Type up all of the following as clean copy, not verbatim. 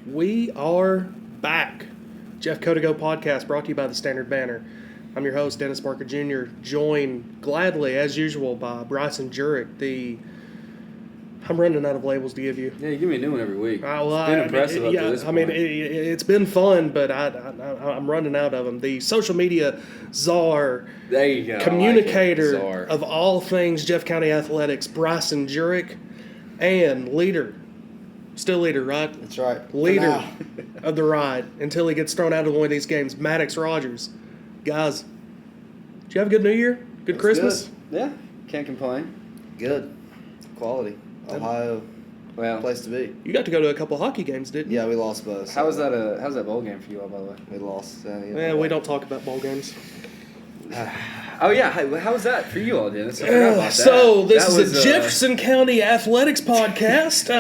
We are back. Jeff Codigo podcast brought to you by the Standard Banner. I'm your host, Dennis Parker Jr., joined gladly, as usual, by Bryson Jurek, I'm running out of labels to give you. Yeah, you give me a new one every week. It's been impressive up to this point. It's been fun, but I'm running out of them. The social media czar, there you go, communicator czar of all things Jeff County athletics, Bryson Jurek, and still leader, right? That's right. Leader of the ride until he gets thrown out of one of these games, Maddux Rogers. Guys, did you have a good New Year? Good Christmas? Good. Yeah, can't complain. Good. Quality. Ohio, place to be. You got to go to a couple hockey games, didn't you? Yeah, we lost both. So. How's that bowl game for you all, by the way? We lost. We don't talk about bowl games. Oh, yeah. How was that for you all, Dennis? I forgot about that. So, this is a Jefferson County athletics podcast.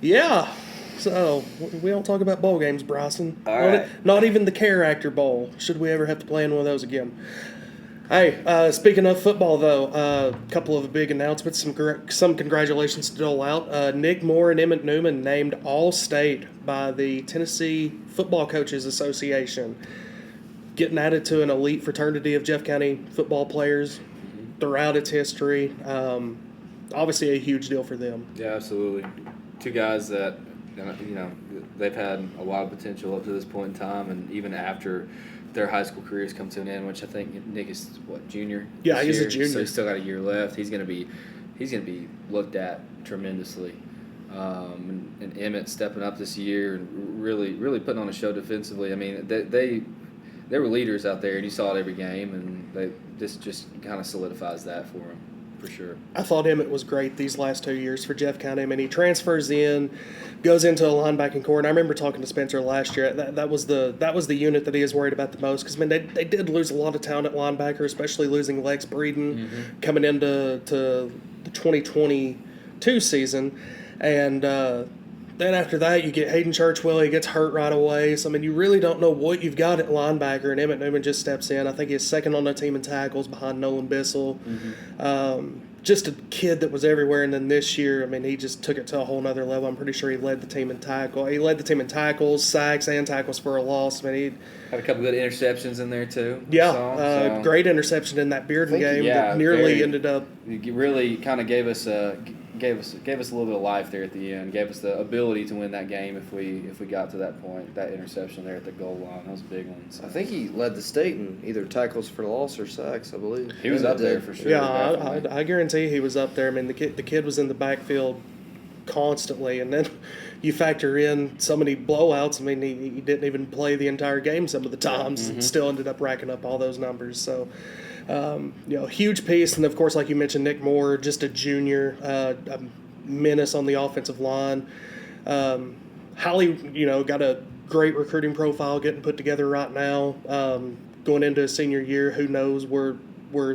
Yeah. So, we don't talk about bowl games, Bryson. All right. Not even the Character Bowl, should we ever have to play in one of those again. Hey, speaking of football, though, a couple of big announcements, some congratulations to dole out. Nick Moore and Emmett Newman named All-State by the Tennessee Football Coaches Association, getting added to an elite fraternity of Jeff County football players throughout its history. Obviously a huge deal for them. Yeah, absolutely. Two guys that, they've had a lot of potential up to this point in time, and even after their high school careers come to an end, which I think Nick is junior. Yeah, he's a junior, so he's still got a year left. He's gonna be looked at tremendously. And Emmett stepping up this year and really putting on a show defensively. I mean, they were leaders out there, and you saw it every game, and this just kind of solidifies that for them. For sure. I thought Emmett was great these last 2 years for Jeff County. I mean, he transfers in, goes into a linebacking core, and I remember talking to Spencer last year. That was the unit that he is worried about the most, because they did lose a lot of talent at linebacker, especially losing Lex Breeden coming into the 2022 season, and then after that you get Hayden Churchwell. He gets hurt right away. So I mean, you really don't know what you've got at linebacker, and Emmett Newman just steps in. I think he's second on the team in tackles behind Nolan Bissell. Just a kid that was everywhere, and then this year, I mean, he just took it to a whole nother level. I'm pretty sure he led the team in tackles, sacks, and tackles for a loss. I mean, he had a couple good interceptions in there too. Yeah, great interception in that Bearden game that nearly ended up. It really kind of gave us a little bit of life there at the end. Gave us the ability to win that game if we got to that point. That interception there at the goal line, that was a big one. So. I think he led the state in either tackles for loss or sacks, I believe. He was up there for sure. Yeah, I guarantee he was up there. I mean, the kid was in the backfield constantly, and then you factor in so many blowouts. I mean, he didn't even play the entire game some of the times, and still ended up racking up all those numbers. So. Huge piece, and of course, like you mentioned, Nick Moore, just a junior, a menace on the offensive line. Holly, got a great recruiting profile getting put together right now. Going into his senior year, who knows where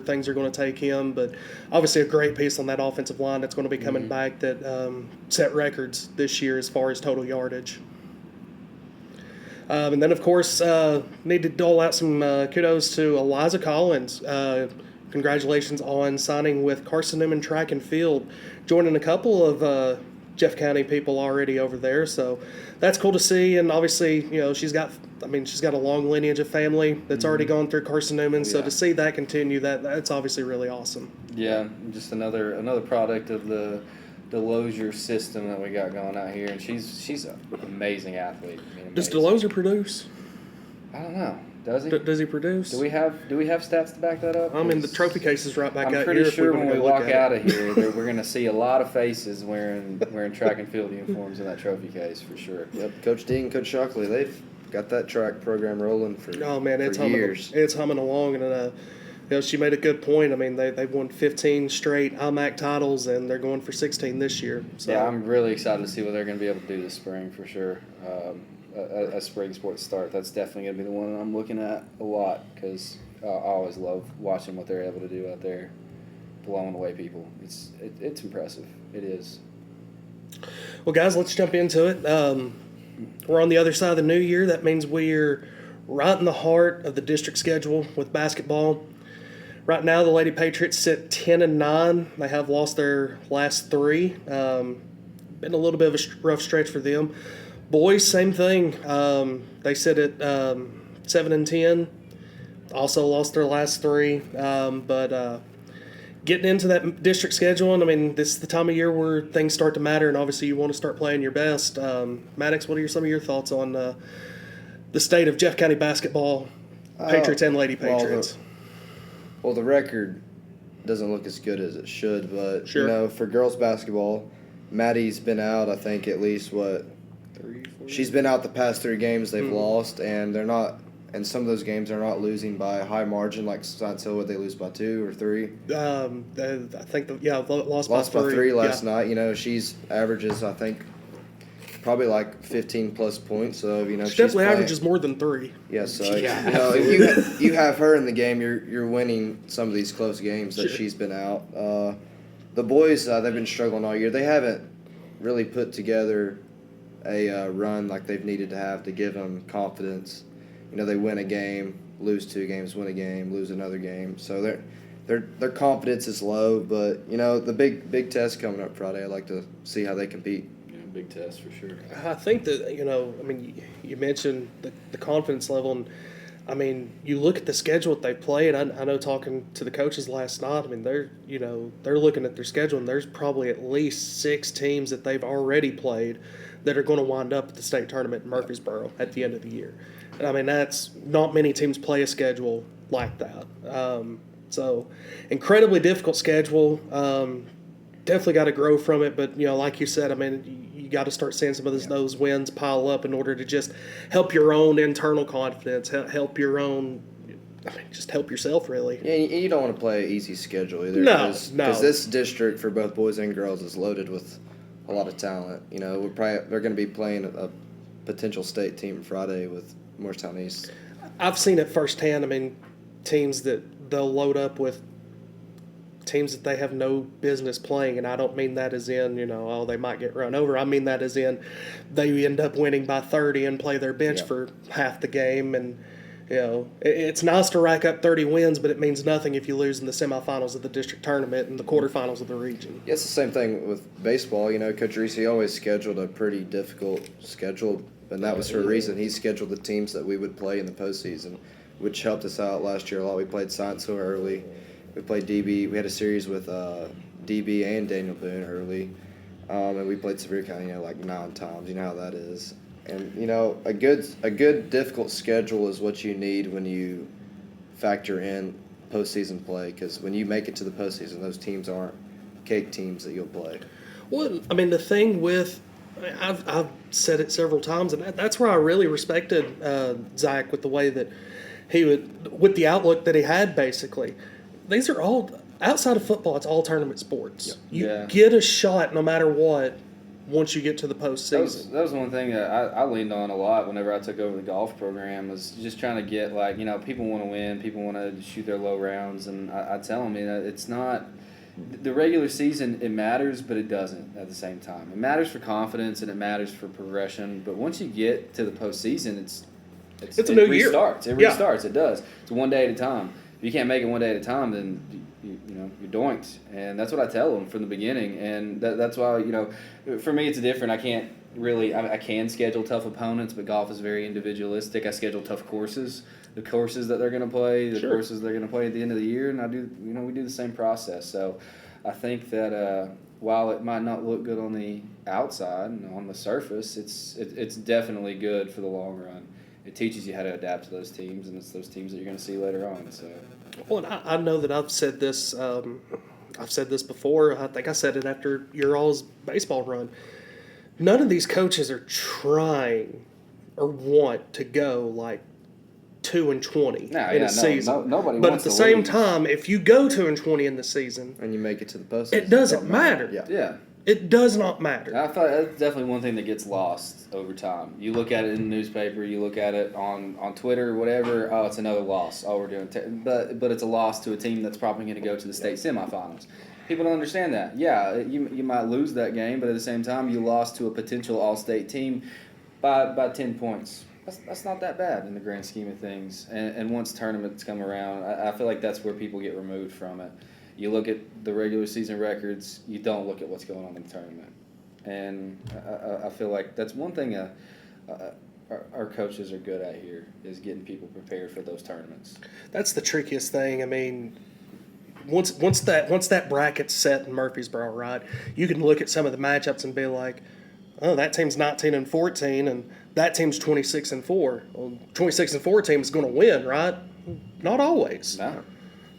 things are going to take him, but obviously a great piece on that offensive line that's going to be coming back that set records this year as far as total yardage. And then, of course, need to dole out some kudos to Eliza Collins. Congratulations on signing with Carson Newman Track and Field, joining a couple of Jeff County people already over there. So that's cool to see. And obviously, she's got a long lineage of family that's already gone through Carson Newman. So to see that continue, that's obviously really awesome. Yeah, just another product of the Lozier system that we got going out here, and she's an amazing athlete. Does Delozer produce? I don't know. Does he? Does he produce? Do we have stats to back that up? I mean, the trophy case is right back out here. I'm pretty sure when we walk out of here, we're going to see a lot of faces wearing track and field uniforms in that trophy case for sure. Yep, Coach Dean, Coach Shockley, they've got that track program rolling for years. It's humming along, and she made a good point. I mean, they've won 15 straight IMAC titles, and they're going for 16 this year. So. Yeah, I'm really excited to see what they're going to be able to do this spring for sure. A spring sports start, that's definitely going to be the one I'm looking at a lot, because I always love watching what they're able to do out there, blowing away people. It's impressive. It is. Well, guys, let's jump into it. We're on the other side of the new year. That means we're right in the heart of the district schedule with basketball. Right now, the Lady Patriots sit 10-9. They have lost their last three. been a little bit of a rough stretch for them. Boys, same thing. They sit at 7-10. Also lost their last 3, but getting into that district scheduling, I mean, this is the time of year where things start to matter, and obviously you want to start playing your best. Maddux, what are some of your thoughts on the state of Jeff County basketball, Patriots and Lady Patriots? Well, the record doesn't look as good as it should, but Sure. for girls basketball, Maddie's been out. I think at least 3-4. She's been out the past 3 games they've lost, and they're not. And some of those games they're not losing by a high margin, like Science Hill, would they lose by 2 or 3? I think lost by 3 last night. She's averages, I think, probably like 15-plus points. So she she's definitely playing, averages more than 3. Yeah, so Yeah. if you have her in the game, you're winning some of these close games that Sure. she's been out. The boys, they've been struggling all year. They haven't really put together a run like they've needed to have to give them confidence. They win a game, lose 2 games, win a game, lose another game. So their confidence is low. But the big test coming up Friday. I'd like to see how they compete. Yeah, big test for sure. I think that you mentioned the confidence level, and I mean, you look at the schedule that they played. I know talking to the coaches last night. I mean, they're looking at their schedule, and there's probably at least 6 teams that they've already played that are going to wind up at the state tournament in Murfreesboro at the end of the year. And I mean, that's not many teams play a schedule like that. So, incredibly difficult schedule. Definitely got to grow from it, but like you said, I mean, you got to start seeing some of those wins pile up in order to just help your own internal confidence, help your own. I mean, just help yourself, really. Yeah, you don't want to play an easy schedule either. No. Because this district for both boys and girls is loaded with a lot of talent. They're going to be playing a potential state team Friday with Morristown East. I've seen it firsthand. I mean, teams that they'll load up with teams that they have no business playing, and I don't mean that as in, they might get run over. I mean that as in they end up winning by 30 and play their bench for half the game. And, it's nice to rack up 30 wins, but it means nothing if you lose in the semifinals of the district tournament and the quarterfinals of the region. Yeah, it's the same thing with baseball. Coach Reese always scheduled a pretty difficult schedule, and that was for a reason. He scheduled the teams that we would play in the postseason, which helped us out last year a lot. We played Science Hill early. We played DB. We had a series with DB and Daniel Boone early, and we played Sevier County, like 9 times. You know how that is. And a good difficult schedule is what you need when you factor in postseason play. Because when you make it to the postseason, those teams aren't cake teams that you'll play. Well, I mean, the thing with I've said it several times, and that's where I really respected Zach with the way that he would, with the outlook that he had. Basically, these are all outside of football. It's all tournament sports. You get a shot no matter what once you get to the postseason. That was one thing that I leaned on a lot whenever I took over the golf program, was just trying to get, people want to win, people want to shoot their low rounds, and I tell them, it's not – the regular season, it matters, but it doesn't at the same time. It matters for confidence and it matters for progression, but once you get to the postseason, it's a new year. It restarts. It does. It's one day at a time. If you can't make it one day at a time, then you're doinked, and that's what I tell them from the beginning. And that's why for me it's different. I can't really. I can schedule tough opponents, but golf is very individualistic. I schedule tough courses, the courses that they're going to play, the courses they're going to play at the end of the year, and I do. We do the same process. So I think that while it might not look good on the outside and on the surface, it's definitely good for the long run. It teaches you how to adapt to those teams, and it's those teams that you're going to see later on. So. Well, I know that I've said this. I've said this before. I think I said it after your all's baseball run. None of these coaches are trying or want to go 2-20 in a season. Nobody. But wants at the to same lose. time, if you go 2-20 in the season and you make it to the postseason, it doesn't matter. Yeah. It does not matter. I thought that's definitely one thing that gets lost over time. You look at it in the newspaper, you look at it on Twitter, whatever. Oh, it's another loss. Oh, we're doing, but it's a loss to a team that's probably going to go to the state semifinals. People don't understand that. Yeah, you might lose that game, but at the same time, you lost to a potential all-state team by 10 points. That's not that bad in the grand scheme of things. And once tournaments come around, I feel like that's where people get removed from it. You look at the regular season records, you don't look at what's going on in the tournament. And I feel like that's one thing our coaches are good at here is getting people prepared for those tournaments. That's the trickiest thing. I mean, once that bracket's set in Murfreesboro, right? You can look at some of the matchups and be like, oh, that team's 19-14, and that team's 26-4. Well, 26-4 team is going to win, right? Not always. No.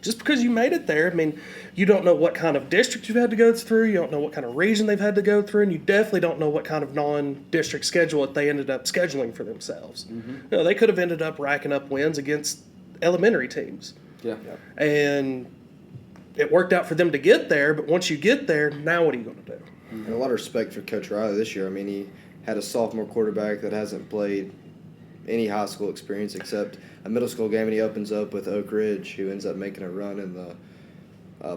Just because you made it there, I mean, you don't know what kind of district you've had to go through. You don't know what kind of region they've had to go through, and you definitely don't know what kind of non-district schedule that they ended up scheduling for themselves. Mm-hmm. You know, they could have ended up racking up wins against elementary teams. Yeah. And it worked out for them to get there, but once you get there, now what are you going to do? And a lot of respect for Coach Riley this year. I mean, he had a sophomore quarterback that hasn't played any high school experience except a middle school game, and he opens up with Oak Ridge, who ends up making a run in the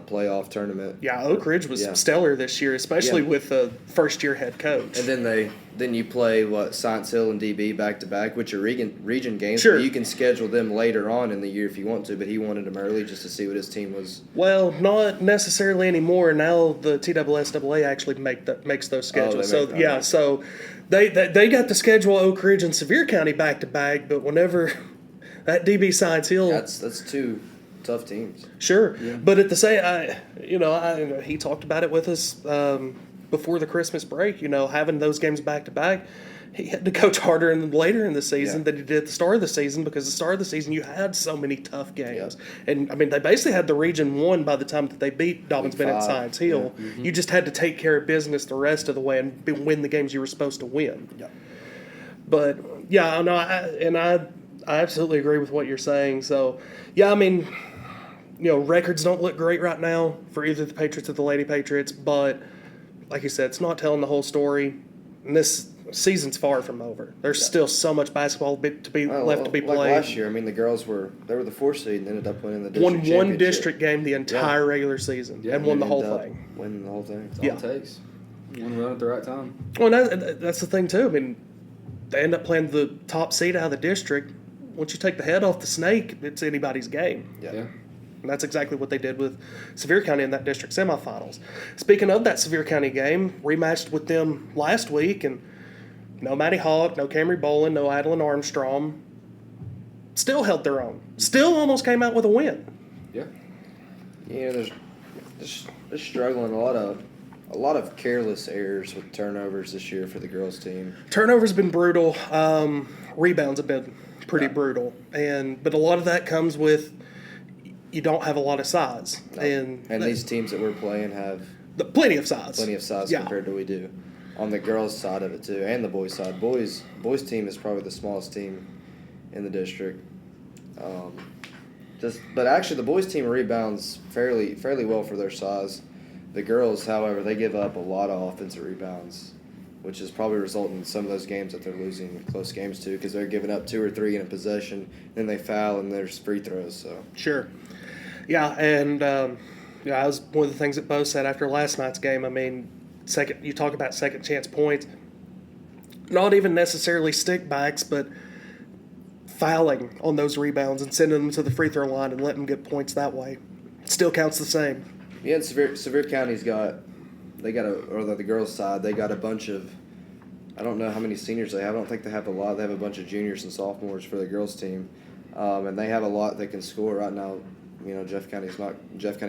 playoff tournament. Yeah, Oak Ridge was stellar this year, especially with the first-year head coach. And then you play Science Hill and DB back to back, which are region games. Sure. But you can schedule them later on in the year if you want to. But he wanted them early just to see what his team was. Well, not necessarily anymore. Now the TSSAA actually makes those schedules. So they got to schedule Oak Ridge and Sevier County back to back. But whenever that DB Science Hill, that's two tough teams. Sure, but at the same, he talked about it with us before the Christmas break. You know, having those games back to back, he had to coach harder later in the season than he did at the start of the season because the start of the season you had so many tough games, and I mean they basically had the region won by the time that they beat Dobbins Bennett Science Hill. Yeah. Mm-hmm. You just had to take care of business the rest of the way and win the games you were supposed to win. Yeah. But I absolutely agree with what you're saying. So I mean. You know, records don't look great right now for either the Patriots or the Lady Patriots, but like you said, it's not telling the whole story. And this season's far from over. There's still so much basketball left to be played. Like last year, I mean, the girls were the 4th seed and ended up winning the district championship. Won one district game the entire regular season and won the whole thing. Winning the whole thing. That's all it takes. One run at the right time. Well, that's the thing too. I mean, they end up playing the top seed out of the district. Once you take the head off the snake, it's anybody's game. Yeah. And that's exactly what they did with Sevier County in that district semifinals. Speaking of that Sevier County game, rematched with them last week, and no Maddie Hawk, no Camry Bolin, no Adeline Armstrong. Still held their own. Still almost came out with a win. Yeah. Yeah, they're struggling a lot of careless errors with turnovers this year for the girls team. Turnovers have been brutal. Rebounds have been pretty brutal, but a lot of that comes with. You don't have a lot of size. No. And these teams that we're playing have plenty of size. Compared to what we do. On the girls' side of it, too, and the boys' side. Boys' team is probably the smallest team in the district. But actually, the boys' team rebounds fairly well for their size. The girls, however, they give up a lot of offensive rebounds, which is probably resulting in some of those games that they're losing close games to because they're giving up 2 or 3 in a possession, then they foul, and there's free throws. So Sure. Yeah, and that was one of the things that Bo said after last night's game. I mean, you talk about second chance points, not even necessarily stickbacks, but fouling on those rebounds and sending them to the free throw line and letting them get points that way. It still counts the same. Yeah, and Sevier County's the girls' side, they got a bunch of, I don't know how many seniors they have. I don't think they have a lot. They have a bunch of juniors and sophomores for the girls' team, and they have a lot that can score right now. You know, Jeff County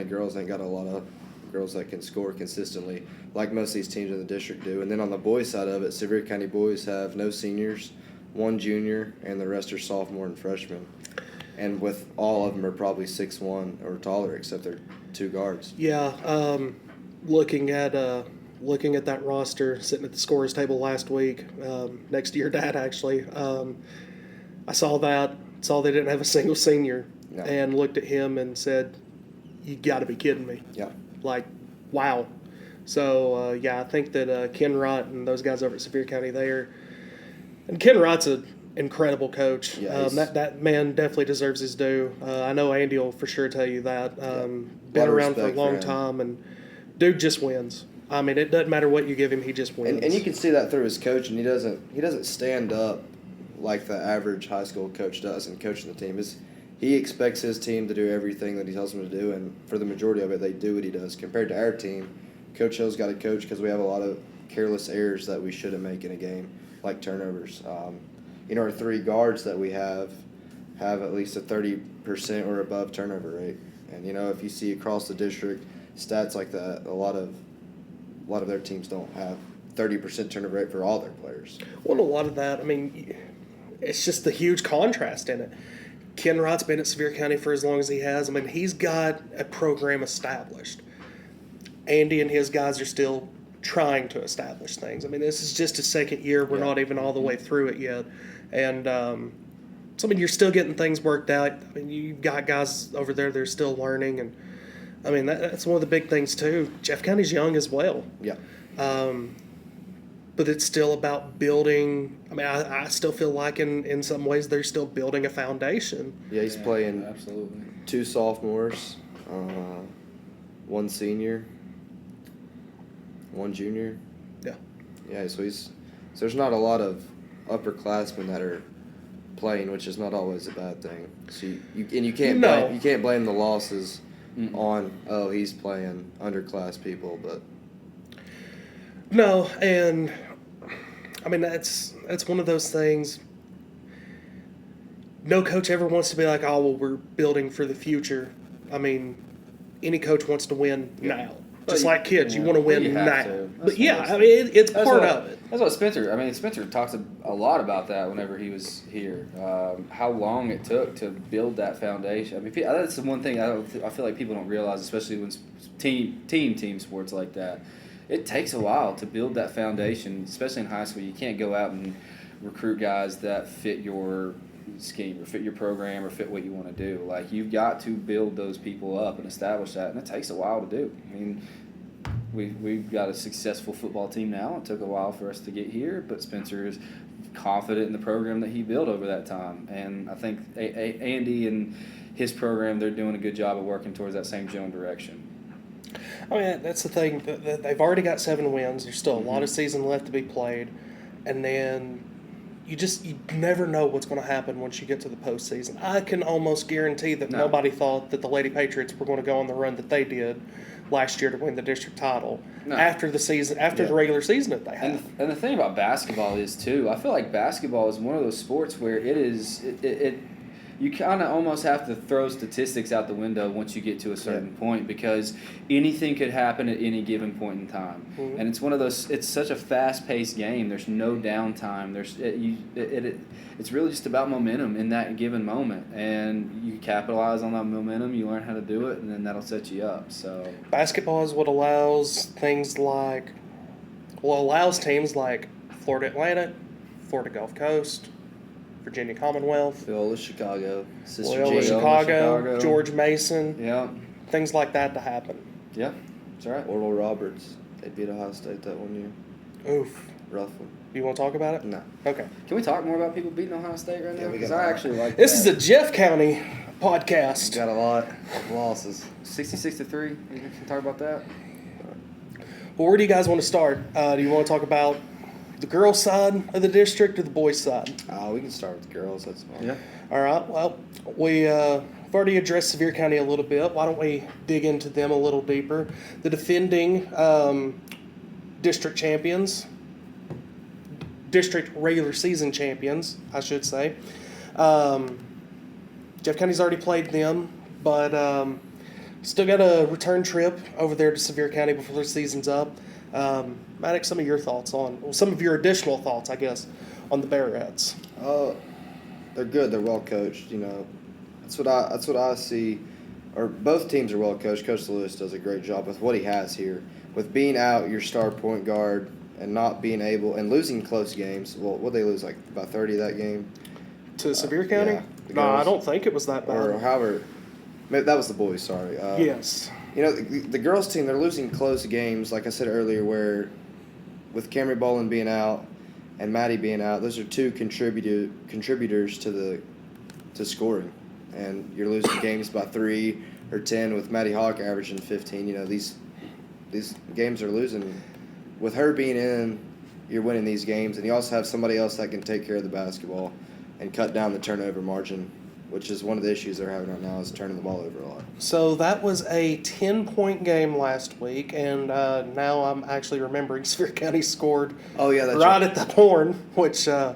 girls ain't got a lot of girls that can score consistently like most of these teams in the district do. And then on the boys' side of it, Sevier County boys have no seniors, 1 junior, and the rest are sophomore and freshmen. And with all of them are probably 6'1" or taller, except they're 2 guards. Yeah, looking at that roster, sitting at the scorers table last week, next to your dad actually, I saw they didn't have a single senior. No. And looked at him and said, "You got to be kidding me!" Yeah. Like, wow. So I think that Ken Rott and those guys over at Sevier County and Ken Rott's an incredible coach. Yeah, that man definitely deserves his due. I know Andy will for sure tell you that. Been around for a long time, and dude just wins. I mean, it doesn't matter what you give him; he just wins. And you can see that through his coaching. He doesn't stand up like the average high school coach does in coaching the team. He expects his team to do everything that he tells them to do, and for the majority of it, they do what he does. Compared to our team, Coach Hill's got to coach because we have a lot of careless errors that we shouldn't make in a game, like turnovers. Our 3 guards that we have at least a 30% or above turnover rate. And, if you see across the district stats like that, a lot of their teams don't have 30% turnover rate for all their players. Well, a lot of that, it's just the huge contrast in it. Ken Wright's been at Sevier County for as long as he has. He's got a program established. Andy and his guys are still trying to establish things. This is just his second year. We're not even all the way through it yet. And, you're still getting things worked out. You've got guys over there that are still learning. And, that's one of the big things, too. Jeff County's young as well. Yeah. But it's still about building. I still feel like in some ways they're still building a foundation. Yeah, he's playing absolutely 2 sophomores, 1 senior, 1 junior. Yeah. Yeah, so there's not a lot of upperclassmen that are playing, which is not always a bad thing. So you can't blame the losses on he's playing underclass people, but no, and that's one of those things. No coach ever wants to be like, we're building for the future. Any coach wants to win now. Just like kids, you want to win now. But it's part of it. That's what Spencer talks a lot about that whenever he was here. How long it took to build that foundation. That's the one thing I feel like people don't realize, especially when team sports like that. It takes a while to build that foundation, especially in high school. You can't go out and recruit guys that fit your scheme or fit your program or fit what you want to do. Like, you've got to build those people up and establish that, and it takes a while to do. We've got a successful football team now. It took a while for us to get here, but Spencer is confident in the program that he built over that time. And I think Andy and his program, they're doing a good job of working towards that same general direction. That's the thing. They've already got 7 wins. There's still a lot of season left to be played. And then you never know what's going to happen once you get to the postseason. I can almost guarantee that nobody thought that the Lady Patriots were going to go on the run that they did last year to win the district title after the regular season that they had. And the thing about basketball is, too, I feel like basketball is one of those sports where you kind of almost have to throw statistics out the window once you get to a certain point, because anything could happen at any given point in time. And it's one of those. It's such a fast-paced game. There's no downtime. It's really just about momentum in that given moment, and you capitalize on that momentum. You learn how to do it, and then that'll set you up. So basketball is what allows teams like Florida Atlantic, Florida Gulf Coast, Virginia Commonwealth, Loyola Chicago, Chicago, George Mason, things like that to happen. Yeah, that's right. Oral Roberts, they beat Ohio State that one year. Oof. Rough one. You want to talk about it? No. Okay. Can we talk more about people beating Ohio State right now? Because I actually like this is a Jeff County podcast. We got a lot of losses. 66-3. You can talk about that. Well, where do you guys want to start? Do you want to talk about the girls' side of the district or the boys' side? We can start with the girls. That's fine. Yeah. All right. Well, we've already addressed Sevier County a little bit. Why don't we dig into them a little deeper? The defending district regular season champions, I should say. Jeff County's already played them, but still got a return trip over there to Sevier County before the season's up. Maddux, some of your additional thoughts, I guess, on the Bearettes. They're good. They're well coached. That's what I see. Or both teams are well coached. Coach Lewis does a great job with what he has here, with being out your star point guard and not being able and losing close games. Well, what they lose, like about 30 that game to Sevier County? Yeah, no, I don't think it was that bad. Or however, maybe that was the boys. Sorry. Yes. The girls' team, they're losing close games, like I said earlier, where with Camry Bolin being out and Maddie being out, those are 2 contributors to scoring. And you're losing games by 3 or 10 with Maddie Hawk averaging 15. These games are losing. With her being in, you're winning these games. And you also have somebody else that can take care of the basketball and cut down the turnover margin which is one of the issues they're having right now is turning the ball over a lot. So that was a 10-point game last week, and now I'm actually remembering Sevier County scored Oh yeah, that's right at the horn, which Yeah.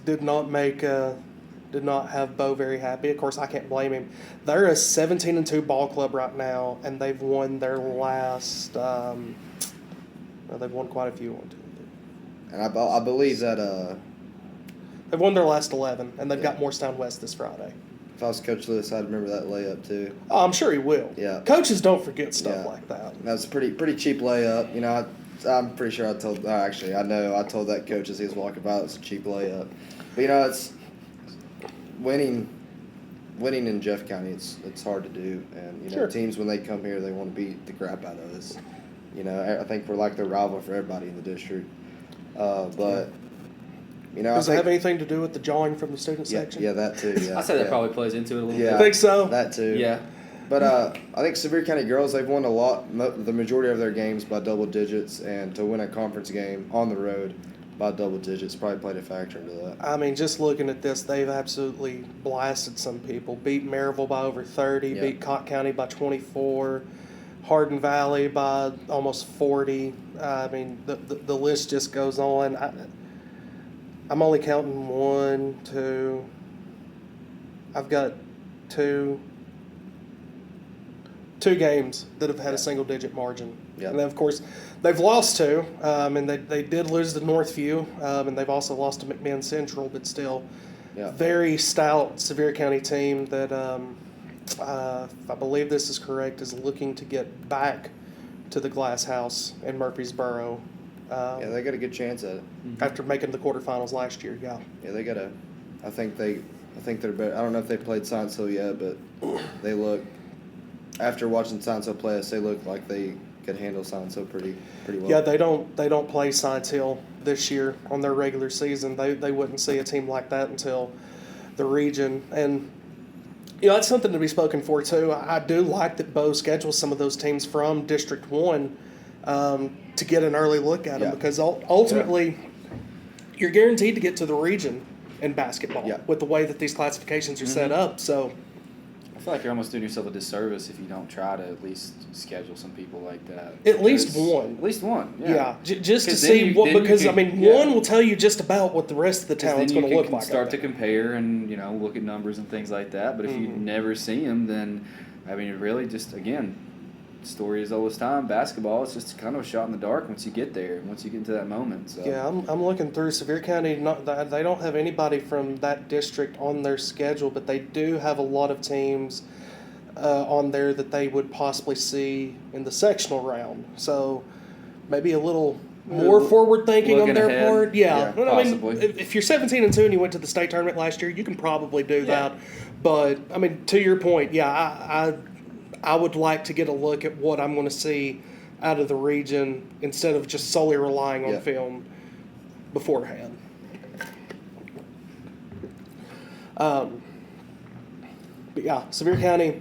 did not have Bo very happy. Of course, I can't blame him. They're a 17-2 ball club right now, and they've won their last. They've won quite a few. 1, 2, 3. And I believe that They've won their last 11, and they've Yeah. got Morristown West this Friday. if I was Coach Lewis, I'd remember that layup too. Oh, I'm sure he will. Yeah. Coaches don't forget stuff Yeah. like that. That was a pretty cheap layup. You know, I'm pretty sure I told. Actually, I know I told that coach as he was walking by, it's a cheap layup. But you know, it's winning in Jeff County. It's hard to do, and you know, Sure. teams when they come here, they want to beat the crap out of us. You know, I think we're like the rival for everybody in the district. But you know, Does I it think, have anything to do with the jawing from the student yeah, section? yeah, that too. Yeah, I say that yeah. probably plays into it a little Yeah. I bit. think so. That too. Yeah. But I think Sevier County girls, they've won the majority of their games by double digits, and to win a conference game on the road by double digits probably played a factor into that. I mean, just looking at this, they've absolutely blasted some people. Beat Maryville by over 30, Yeah. beat Cott County by 24, Hardin Valley by almost 40. I mean, the list just goes on. I'm only counting 1, 2. I've got two games that have had Yeah. a single-digit margin. Yeah. And then, of course, they've lost 2, and they did lose to Northview, and they've also lost to McMinn Central, but still Yeah. very stout Sevier County team that, if I believe this is correct, is looking to get back to the Glass House in Murfreesboro Yeah, they got a good chance at it. after making the quarterfinals last year, yeah. Yeah, they got a. I think they're better. I don't know if they played Science Hill yet, but they look. After watching Science Hill play us, they look like they could handle Science Hill pretty well. Yeah, they don't play Science Hill this year on their regular season. They wouldn't see a team like that until the region. And you know, that's something to be spoken for too. I do like that Bo schedules some of those teams from District 1 to get an early look at them, Yeah. because ultimately you're guaranteed to get to the region in basketball Yeah. with the way that these classifications are set up. So I feel like you're almost doing yourself a disservice if you don't try to at least schedule some people like that. At least Because- one. At least one. yeah, just to 'Cause then see you- what, then you because can- I mean, yeah. one will tell you just about what the rest of the 'Cause talent's then going you to look can like. start out to there. compare and look at numbers and things like that. But if you never see them, then I mean, really, just again, story is always time. Basketball, it's just kind of a shot in the dark once you get there, once you get into that moment. So. Yeah, I'm looking through Sevier County. They don't have anybody from that district on their schedule, but they do have a lot of teams on there that they would possibly see in the sectional round. So maybe a little more forward thinking on looking their ahead. part. Yeah, Yeah, Well, I mean, possibly. if you're 17-2 and you went to the state tournament last year, you can probably do Yeah. that. But I mean, to your point, yeah, I would like to get a look at what I'm going to see out of the region instead of just solely relying on Yeah. film beforehand. But yeah, Sevier County,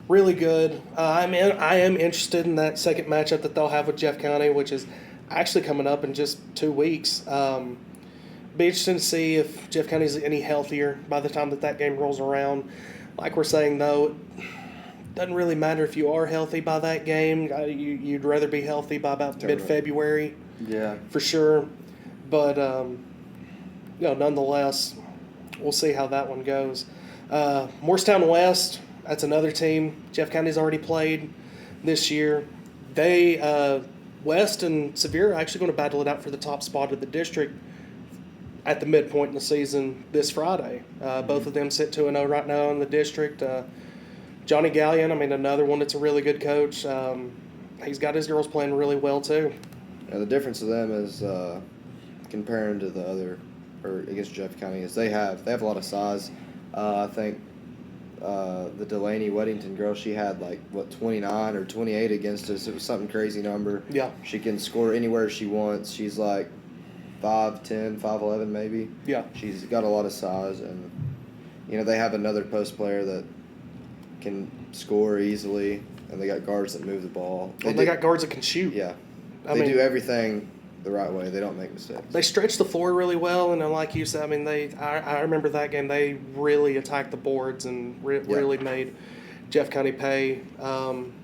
really good. I am interested in that second matchup that they'll have with Jeff County, which is actually coming up in just 2 weeks. Be interesting to see if Jeff County is any healthier by the time that game rolls around. Like we're saying, though, it doesn't really matter if you are healthy by that game. You'd rather be healthy by about Totally. mid-February Yeah. for sure. But, nonetheless, we'll see how that one goes. Morristown West, that's another team Jeff County's already played this year. They, West and Sevier, are actually going to battle it out for the top spot of the district at the midpoint in the season this Friday. Both of them sit 2-0 right now in the district. Johnny Gallion, I mean, another one that's a really good coach. He's got his girls playing really well, too. Yeah, the difference of them is comparing to the other, or against Jeff County, is they have a lot of size. I think the Delaney Weddington girl, she had 29 or 28 against us. It was something crazy number. Yeah. She can score anywhere she wants. She's 5'10", 5'11", maybe. Yeah. She's got a lot of size, and they have another post player that can score easily, and they got guards that move the ball. They got guards that can shoot. Yeah. I They mean- do everything the right way. They don't make mistakes. They stretch the floor really well, and then like you said, I mean, I remember that game. They really attacked the boards and really made Jeff County pay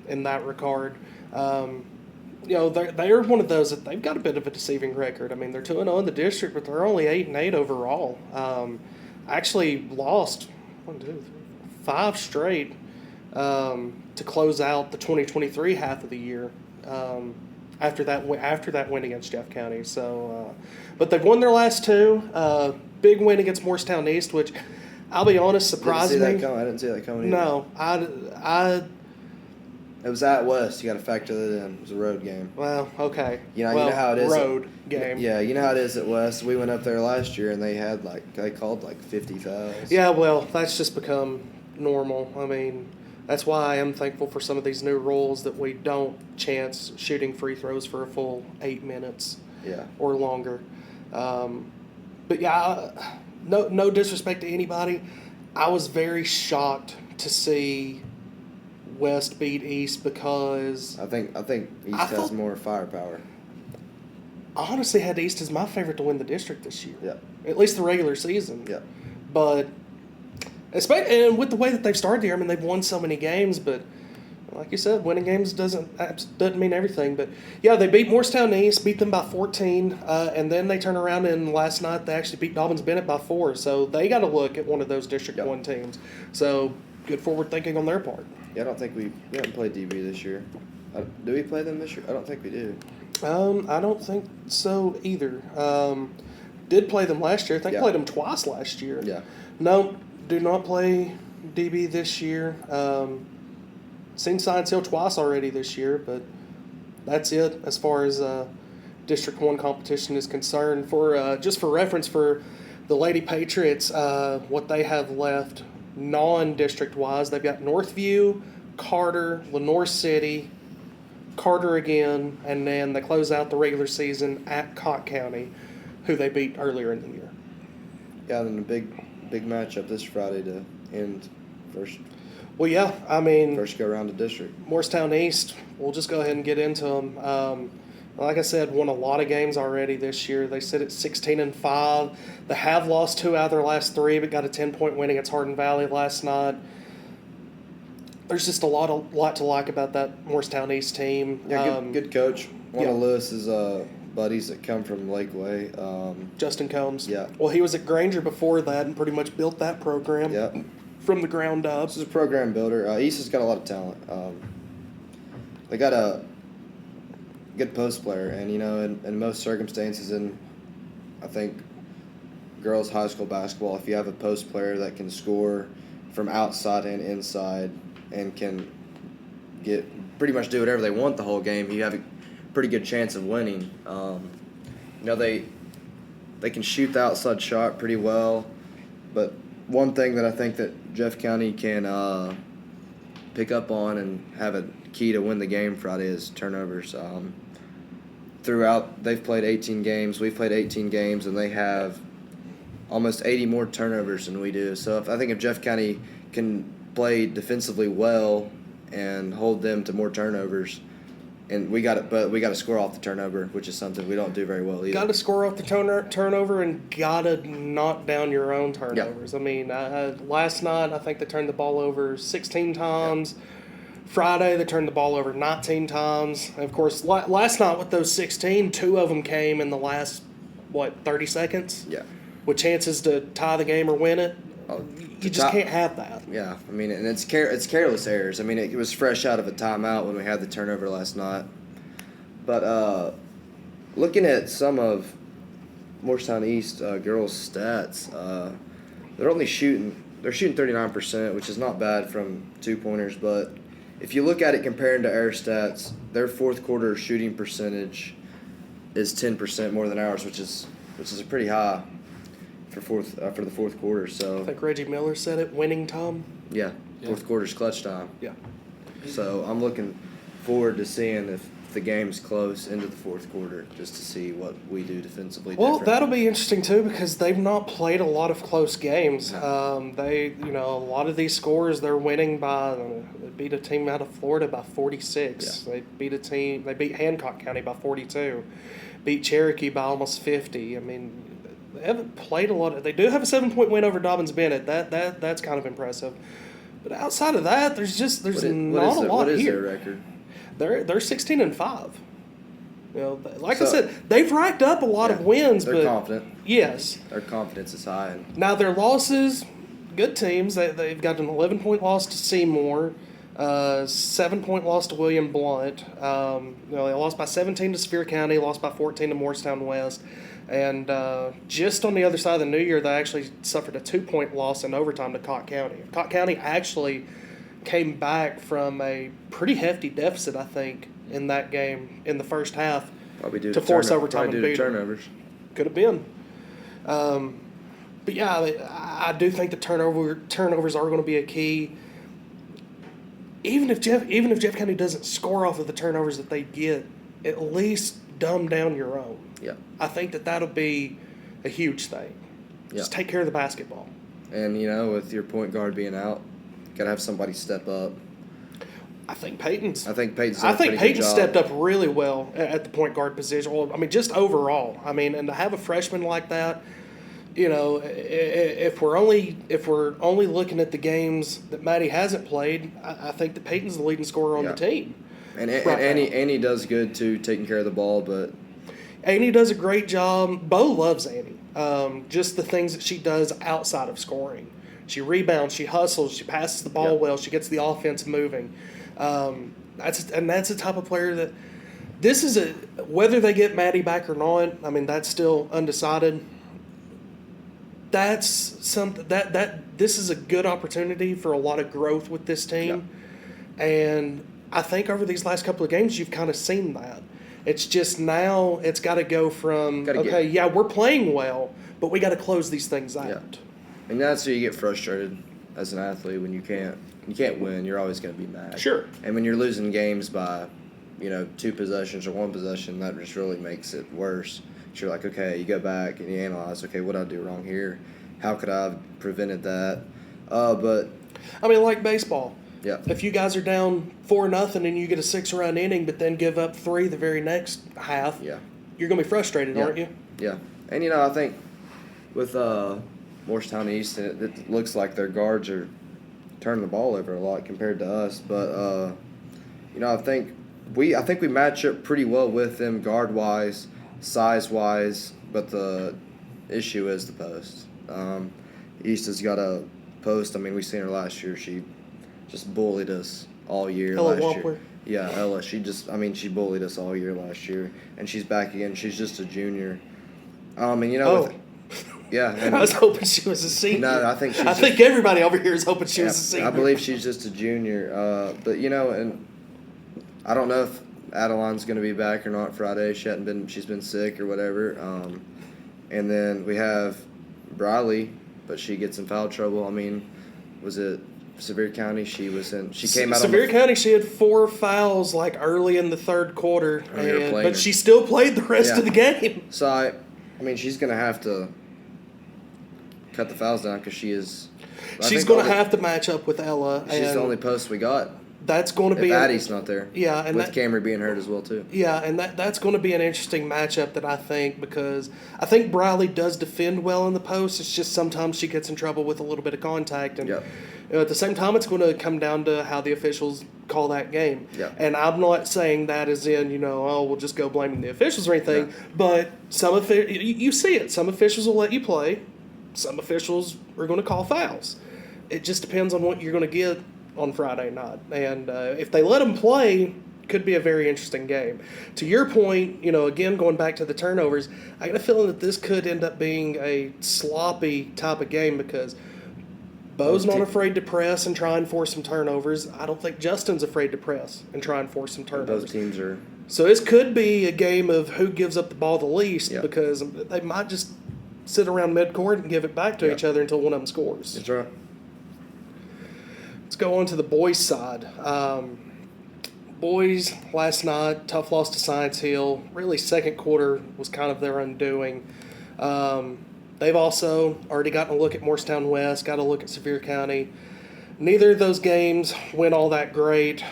in that regard. They're one of those that they've got a bit of a deceiving record. I mean, they're 2-0 in the district, but they're only 8-8 overall. Actually lost 5 straight to close out the 2023 half of the year. After that win against Jeff County, but they've won their last 2. Big win against Morristown East, which I'll be honest surprised me. I didn't see that coming. No, It was at West. You got to factor that in. It was a road game. Well, okay. You know how it is. Road game. Yeah, you know how it is at West. We went up there last year and they called 50 fouls. Yeah, well, that's just become normal. I mean, that's why I am thankful for some of these new rules that we don't chance shooting free throws for a full 8 minutes. Yeah. Or longer. But yeah, no disrespect to anybody. I was very shocked to see West beat East because I think East has more firepower. I honestly had East as my favorite to win the district this year. Yeah. At least the regular season. Yeah. But and with the way that they've started the year, I mean, they've won so many games, but like you said, winning games doesn't mean everything. But yeah, they beat Morristown East, beat them by 14, and then they turn around and last night they actually beat Dobbins Bennett by 4. So they got to look at one of those District 1 teams. So good forward thinking on their part. Yeah, I don't think we haven't played DB this year. Do we play them this year? I don't think we do. I don't think so either. Did play them last year. I think played them twice last year. Yeah. No, do not play DB this year. Seen Science Hill twice already this year, but that's it as far as District 1 competition is concerned. Just for reference, for the Lady Patriots, what they have left non-district wise, they've got Northview, Carter, Lenoir City, Carter again, and then they close out the regular season at Cott County, who they beat earlier in the year. Yeah, and a big matchup this Friday to end first. Well, yeah, I mean, first go around the district. Morristown East, we'll just go ahead and get into them. Like I said, won a lot of games already this year. They sit at 16-5. They have lost 2 out of their last 3, but got a 10-point win against Hardin Valley last night. There's just a lot to like about that Morristown East team. Yeah, good coach. One of Lewis's buddies that come from Lakeway. Justin Combs. Yeah. Well, he was at Granger before that and pretty much built that program. Yeah. From the ground up. This is a program builder. East has got a lot of talent. They got a good post player, and in most circumstances, I think girls high school basketball, if you have a post player that can score from outside and inside and can pretty much do whatever they want the whole game, you have a pretty good chance of winning. They can shoot the outside shot pretty well, but one thing that I think that Jeff County can pick up on and have a key to win the game Friday is turnovers. Throughout, they've played 18 games. We've played 18 games, and they have almost 80 more turnovers than we do. So I think if Jeff County can play defensively well and hold them to more turnovers, and we got to score off the turnover, which is something we don't do very well either. Got to score off the turnover and got to knock down your own turnovers. Yep. I mean, last night I think they turned the ball over 16 times. Yep. Friday they turned the ball over 19 times. And of course, last night with those 16, 2 of them came in the last 30 seconds. Yeah. With chances to tie the game or win it. You just can't have that. Yeah, I mean, and it's careless errors. I mean, it was fresh out of a timeout when we had the turnover last night. But looking at some of Morristown East girls' stats, they're shooting 39%, which is not bad from 2-pointers. But if you look at it comparing to our stats, their fourth quarter shooting percentage is 10% more than ours, which is pretty high for the fourth quarter. So I think Reggie Miller said it, winning time. Yeah, fourth quarter's clutch time. Yeah. So I'm looking forward to seeing if the game's close into the fourth quarter, just to see what we do defensively. Well, that'll be interesting too, because they've not played a lot of close games. No. A lot of these scores they're winning by. They beat a team out of Florida by 46. Yeah. They beat Hancock County by 42. beat Cherokee by almost 50. I mean, they haven't played a lot. They do have a 7-point win over Dobbins Bennett. That's kind of impressive. But outside of that, there's not a lot what is here. their record? They're 16-5. You know, like I said, they've racked up a lot of wins. They're confident. Yes. Their confidence is high. Now their losses, good teams. They've got an 11-point loss to Seymour, 7-point loss to William Blount. They lost by 17 to Sevier County, lost by 14 to Morristown West, and just on the other side of the New Year, they actually suffered a 2-point loss in overtime to Cott County. Cott County actually came back from a pretty hefty deficit, I think, in that game in the first half Probably due to force overtime and beat them. turnovers. Could have been. But yeah, I do think the turnovers are going to be a key. Even if Jeff County doesn't score off of the turnovers that they get, at least dumb down your own. Yeah. I think that'll be a huge thing. Just take care of the basketball. And with your point guard being out, gotta have somebody step up. I think Peyton's done a pretty good job. stepped up really well at the point guard position. Well, I mean, just overall. I mean, and to have a freshman like that, if we're only looking at the games that Maddie hasn't played, I think that Peyton's the leading scorer on the team. And Annie does good too, taking care of the ball, but Annie does a great job. Bo loves Annie. Just the things that she does outside of scoring. She rebounds, she hustles, she passes the ball well, she gets the offense moving. That's the type of player that whether they get Maddie back or not, I mean, that's still undecided. That's something this is a good opportunity for a lot of growth with this team. And I think over these last couple of games you've kind of seen that. It's just now it's got to go from we're playing well, but we got to close these things out. Yeah. And that's where you get frustrated as an athlete when you can't win. You're always going to be mad. Sure. And when you're losing games by, 2 possessions or 1 possession, that just really makes it worse. You're like, okay, you go back and you analyze, okay, what did I do wrong here? How could I have prevented that? But I mean, like baseball. Yeah. If you guys are down 4-0 and you get a 6-run inning, but then give up 3 the very next half, you're going to be frustrated, aren't you? Yeah. And I think with Morristown East, it looks like their guards are turning the ball over a lot compared to us. But I think we match up pretty well with them guard wise, size wise. But the issue is the post. East has got a post. I mean, we seen her last year. She just bullied us all year Ella last Wampler. year. Yeah, Ella. She bullied us all year last year, and she's back again. She's just a junior. Yeah, and I was hoping she was a senior. No, I think I think everybody over here is hoping she was a senior. I believe she's just a junior. But and I don't know if Adeline's going to be back or not Friday. She's been sick or whatever. And then we have Briley, but she gets in foul trouble. I mean, was it Sevier County? She came out. Sevier County. She had 4 fouls early in the third quarter, but she still played the rest of the game. So I mean, she's going to have to cut the fouls down because she is. She's going to have to match up with Ella. She's the only post we got. That's going to be. If Addie's not there. Yeah, and with Camry being hurt as well too. Yeah, and that's going to be an interesting matchup that I think, because I think Briley does defend well in the post. It's just sometimes she gets in trouble with a little bit of contact, and at the same time, it's going to come down to how the officials call that game. Yeah. And I'm not saying that as in we'll just go blaming the officials or anything, but you see it. Some officials will let you play. Some officials are going to call fouls. It just depends on what you're going to get on Friday night. And if they let them play, could be a very interesting game. To your point, again, going back to the turnovers, I got a feeling that this could end up being a sloppy type of game because Bo's not afraid to press and try and force some turnovers. I don't think Justin's afraid to press and try and force some turnovers. Both teams are. So this could be a game of who gives up the ball the least because they might just sit around midcourt and give it back to each other until one of them scores. That's right. Let's go on to the boys' side. Boys, last night, tough loss to Science Hill. Really, second quarter was kind of their undoing. They've also already gotten a look at Morristown West, got a look at Sevier County. Neither of those games went all that great.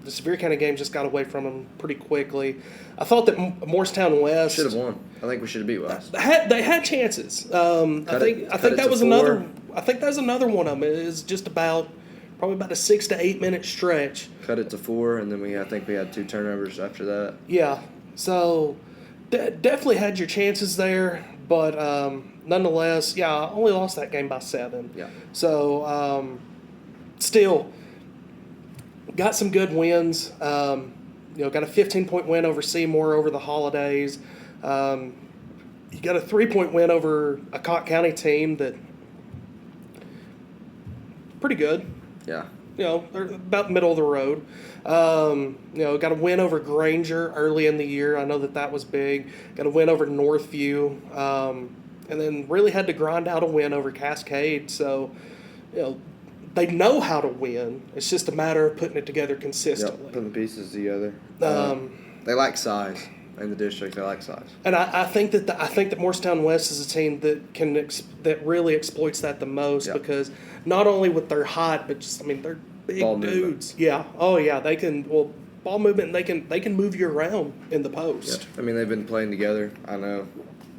the Sevier County game just got away from them pretty quickly. I thought that Morristown West Should have won. I think we should have beat West. They had chances. I think that was another. I think that was another one of them. It was just probably about a 6 to 8 minute stretch. Cut it to 4, and then I think we had 2 turnovers after that. Yeah, so definitely had your chances there, but nonetheless, yeah, only lost that game by 7. Yeah. So still got some good wins. Got a 15-point win over Seymour over the holidays. You got a 3-point win over a Cott County team that pretty good. Yeah. They're about middle of the road. Got a win over Granger early in the year. I know that was big. Got a win over Northview. And then really had to grind out a win over Cascade. So, they know how to win. It's just a matter of putting it together consistently. Yep, putting the pieces together. They like size in the district. They like size. And I think that Morristown West is a team that that really exploits that the most because not only with their height, but just they're big Ball dudes. movement. Yeah. Oh yeah. They can ball movement. They can move you around in the post. Yep. They've been playing together. I know.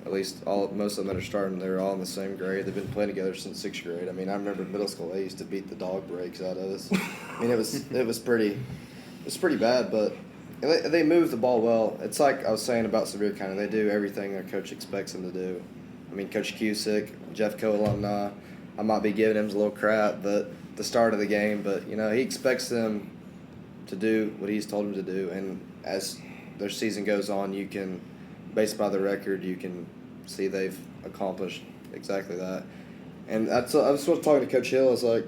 At least most of them that are starting, they're all in the same grade. They've been playing together since 6th grade. I remember in middle school they used to beat the dog breaks out of us. It was pretty bad, but they move the ball well. It's like I was saying about Sevier County. They do everything their coach expects them to do. Coach Cusick, Jeff Co alumni. I might be giving him a little crap, but the start of the game. But he expects them to do what he's told them to do. And as their season goes on, you can, based by the record, you can see they've accomplished exactly that. And I was talking to Coach Hill. It's like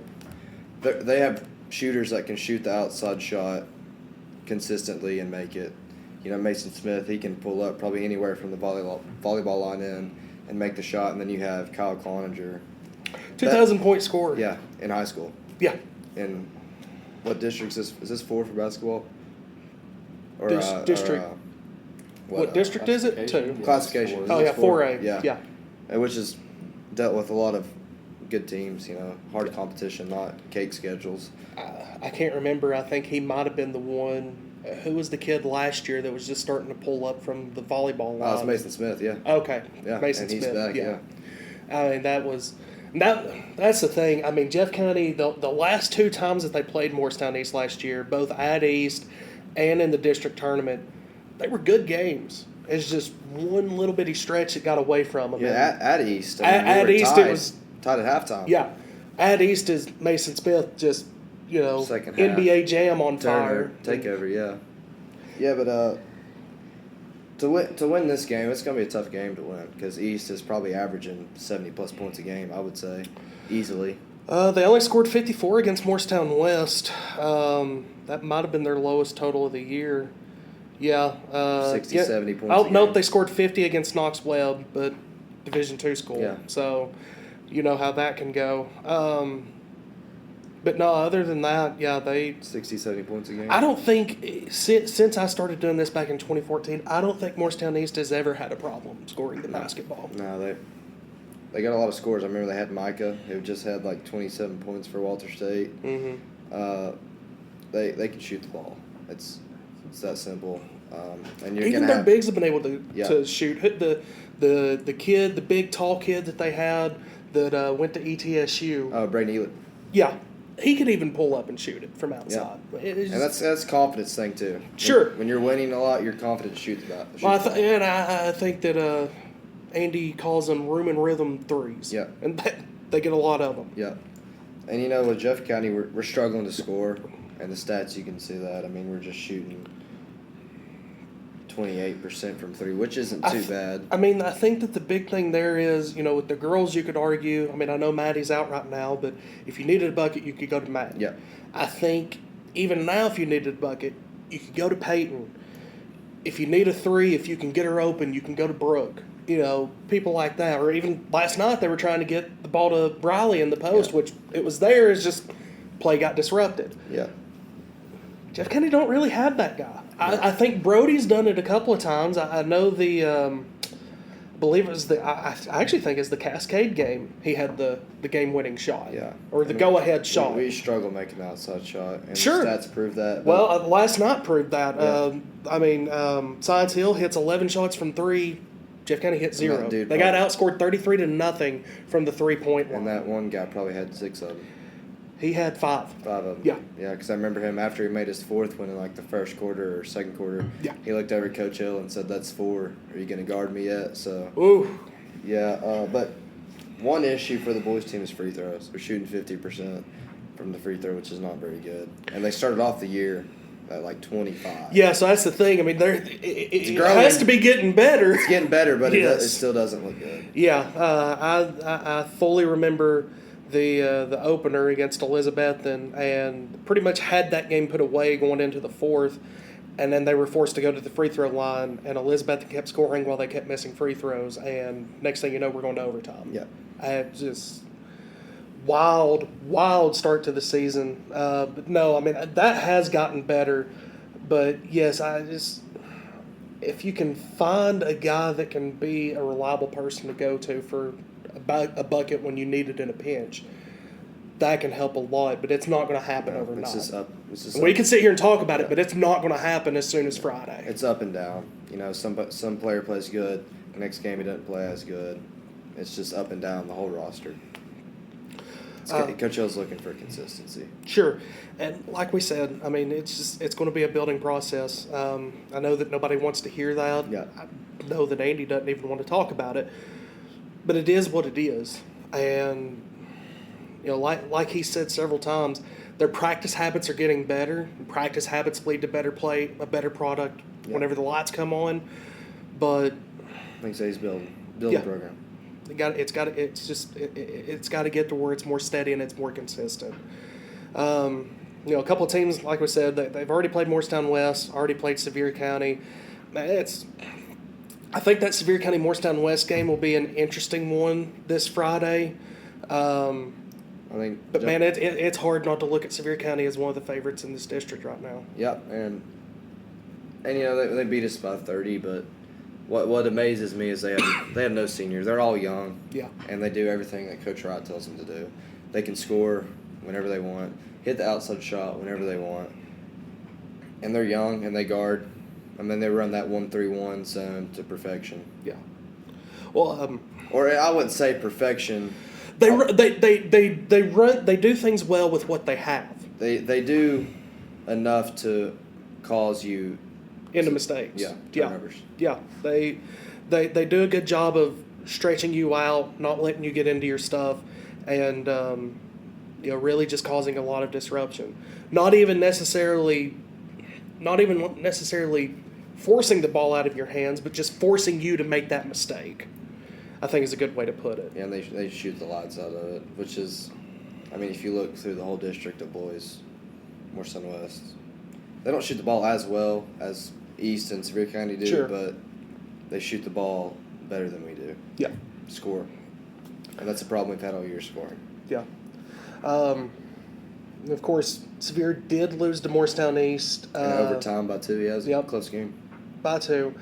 they have shooters that can shoot the outside shot consistently and make it. Mason Smith, he can pull up probably anywhere from the volleyball line in and make the shot. And then you have Kyle Cloninger. 2,000-point scorer. Yeah, in high school. Yeah. In what district is this 4 for basketball? Or district. What district is it? 2. Classification. Oh, yeah, 4A. Yeah. Which has dealt with a lot of good teams, hard competition, not cake schedules. I can't remember. I think he might have been the one. Who was the kid last year that was just starting to pull up from the volleyball line? It's Mason Smith, yeah. Okay. Yeah, Mason and he's Smith. back, yeah. That's the thing. Jeff County, the last 2 times that they played Morristown East last year, both at East and in the district tournament, they were good games. It's just one little bitty stretch that got away from them. Yeah, at East. At East, it was tied at halftime. Yeah, at East is Mason Smith just Second half. NBA Jam on fire. Takeover, yeah. Yeah, but to win this game, it's going to be a tough game to win because East is probably averaging 70-plus points a game, I would say, easily. They only scored 54 against Morristown West. That might have been their lowest total of the year. Yeah. 60, 70 points Oh, a nope, game. they scored 50 against Knox Webb, but Division II school. Yeah. So you know how that can go. But no, other than that, yeah, they 60, 70 points a game. I don't think since I started doing this back in 2014, I don't think Morristown East has ever had a problem scoring the basketball. No, they got a lot of scores. I remember they had Micah, who just had like 27 points for Walter State. Mm-hmm. They can shoot the ball. It's that simple. And you're Even gonna their have, bigs have been able to shoot. The kid, the big tall kid that they had that went to ETSU. Oh, Braden Elliott. Yeah. He could even pull up and shoot it from outside. Yeah. And that's a confidence thing too. Sure. When you're winning a lot, you're confident to shoot that. Well, I think that Andy calls them room and rhythm threes. Yeah. And they get a lot of them. Yeah. And with Jeff County, we're struggling to score, and the stats you can see that. We're just shooting 28% from 3, which isn't too bad. I think that the big thing there is, with the girls, you could argue. I know Maddie's out right now, but if you needed a bucket, you could go to Maddie. Yeah. I think even now, if you needed a bucket, you could go to Peyton. If you need a 3, if you can get her open, you can go to Brooke. People like that. Or even last night, they were trying to get the ball to Briley in the post, which it was there. It's just play got disrupted. Yeah. Jeff County don't really have that guy. I think Brody's done it a couple of times. I know believe it was I actually think it's the Cascade game. He had the game-winning shot. Yeah. Or the go-ahead shot. We struggle making the outside shot, and Sure. the stats prove that. Well, last night proved that. Yeah. Science Hill hits 11 shots from 3. Jeff County hit 0. dude They got outscored 33-0 from the 3-point line. and that one guy probably had 6 of them. He had 5. 5 of them. Yeah. Yeah, because I remember him after he made his 4th one in like the first quarter or second quarter. Yeah. He looked over at Coach Hill and said, "That's 4. Are you going to guard me yet?" So. Ooh. Yeah, but one issue for the boys team is free throws. They're shooting 50% from the free throw, which is not very good. And they started off the year at like 25. Yeah, so that's the thing. I mean, it growing. has to be getting better. It's getting better, but Yes. it still doesn't look good. Yeah, I fully remember the opener against Elizabeth and pretty much had that game put away going into the 4th, and then they were forced to go to the free throw line, and Elizabeth kept scoring while they kept missing free throws, and next thing you know, we're going to overtime. Yeah. Just wild start to the season. But no, I mean, that has gotten better, but yes, if you can find a guy that can be a reliable person to go to for a bucket when you need it in a pinch, that can help a lot, but it's not going to happen overnight. We can sit here and talk about it, but it's not going to happen as soon as Friday. It's up and down. You know, some player plays good. The next game he doesn't play as good. It's just up and down the whole roster. Coach Hill's looking for consistency. Sure, and like we said, I mean, it's going to be a building process. I know that nobody wants to hear that. Yeah. I know that Andy doesn't even want to talk about it, but it is what it is. And you know, like he said several times, their practice habits are getting better. Practice habits lead to better play, a better product whenever the lights come on. But Like I say, he's building Yeah. a program. it's got to get to where it's more steady and it's more consistent. You know, a couple of teams, like we said, they've already played Morristown West, already played Sevier County. I think that Sevier County Morristown West game will be an interesting one this Friday. I think. But man, it's hard not to look at Sevier County as one of the favorites in this district right now. Yep, and you know they beat us by 30, but what amazes me is they have no seniors. They're all young. Yeah. And they do everything that Coach Wright tells them to do. They can score whenever they want, hit the outside shot whenever they want, and they're young and they guard. I mean, they run that 1-3-1 zone to perfection. Yeah. Well, Or I wouldn't say perfection. they do things well with what they have. They do enough to cause you Into mistakes. Yeah, Yeah. turnovers. Yeah. They do a good job of stretching you out, not letting you get into your stuff, and you know, really just causing a lot of disruption. Not even necessarily forcing the ball out of your hands, but just forcing you to make that mistake, I think is a good way to put it. Yeah, and they shoot the lights out of it, which is, I mean, if you look through the whole district of boys, Morristown West, they don't shoot the ball as well as East and Sevier County do, Sure. but they shoot the ball better than we do. Yeah. Score. And that's a problem we've had all year, scoring. Yeah. Of course, Sevier did lose to Morristown East. And overtime by 2, he has a Yep. close game. By 2.